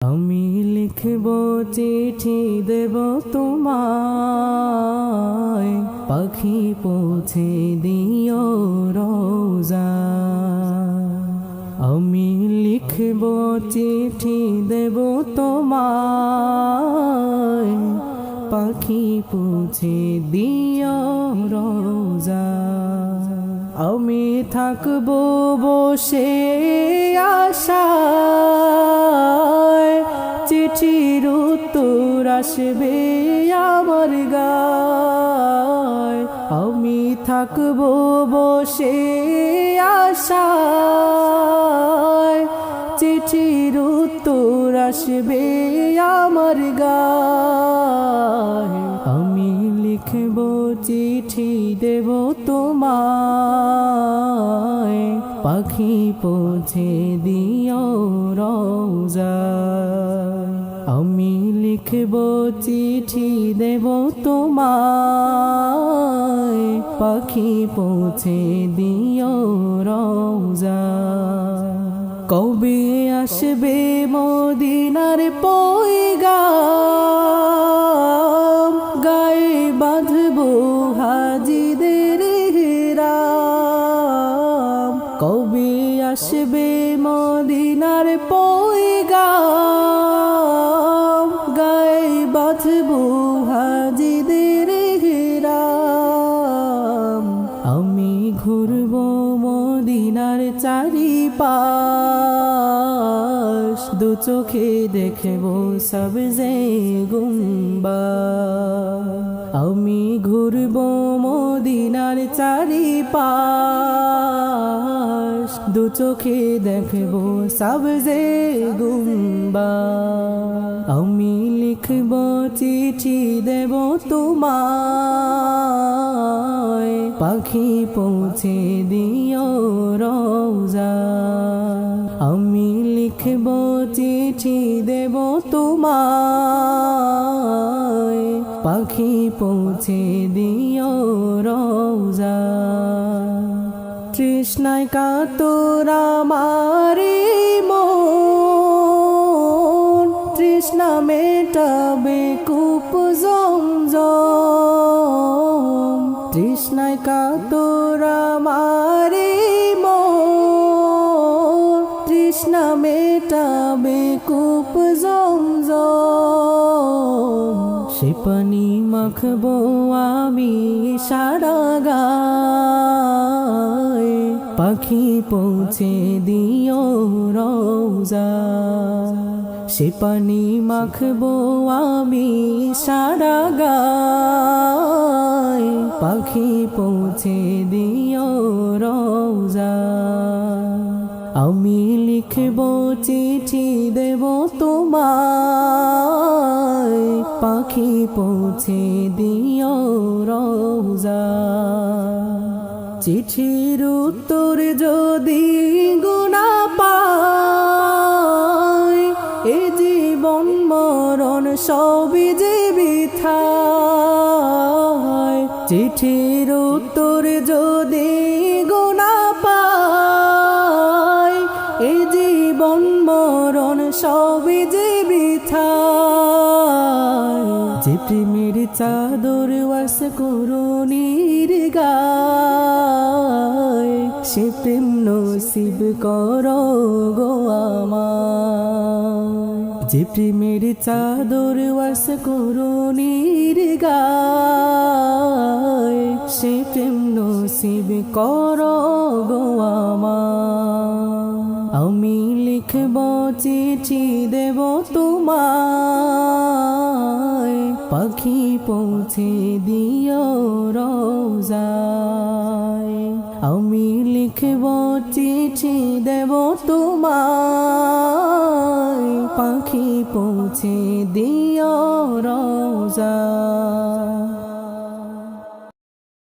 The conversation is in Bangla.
আমি লিখব চিঠি দেব তোমায়, পাখি পৌঁছে দিও রোজা। আমি লিখব চিঠি দেব তোমায়, পাখি পৌঁছে দিও রোজা। আমি থাকবো বসে আশায়, চিঠির উত্তর আসবে আমার গায়। আমি থাকবো বসে আশায়, চিঠির উত্তর আসবে আমার গায়। আমি লিখব চিঠি দেব তোমায়, পাখি পৌঁছে দিও রোজা। আমি লিখব চিঠি দেব তোমায়, পাখি পৌঁছে দিও রোজা। কবে আসবে মদিনার পয়গাম, গায়ে বাঁধবো হাজিদের হিরাম। কবে আসবে মদিনার পয়গাম, গায়ে বাঁধবো হাজিদের হিরাম। আমি ঘুরবো মদিনার চারিপাশ, দু চোখে দেখবো সবজে গুম্বা। আমি ঘুরবো মদিনার চারিপাশ, দু চোখে দেখবো সবজে গুম্বা। আমি লিখব চিঠি দেব তোমায়, পাখি পৌঁছে দিও রোজা। আমি লিখব চিঠি দেব তোমায়, পাখি পৌঁছে দিও রোজা। তৃষ্ণায় কাতর আমার মন, তৃষ্ণা মেটাবে কূপ জমজম। তৃষ্ণায় কাতর আমার মন, তৃষ্ণা মেটাবে কূপ জমজম। সে পানি মাখবো আমি সারা গায়, পাখি পৌঁছে দিও রোজা। সে পানি মাখবো আমি সারা গায়, পাখি পৌঁছে দিও রোজা। আমি লিখব চিঠি দেব তোমায়, পাখি পৌঁছে দিও রোজা। চিঠির উত্তর যদি গুনা পাই, এ জীবন মরণ সবই যে বৃথা। চিঠির উত্তর যদি গুনা পাই, এ জীবন মরণ সবই যে বৃথা। যে প্রেমের চাদর ওয়াস করুণীর গায়, সে প্রেম নসিব করো গো আমায়। যে প্রেমের চাদর ওয়াস করুণীর গায়, সে প্রেম নসিব করো গো আমায়। আমি লিখব চিঠি দেব তোমায়, পাখি পৌঁছে দিও রোজায়। আমি লিখব চিঠি দেব তোমায়, পাখি পৌঁছে দিও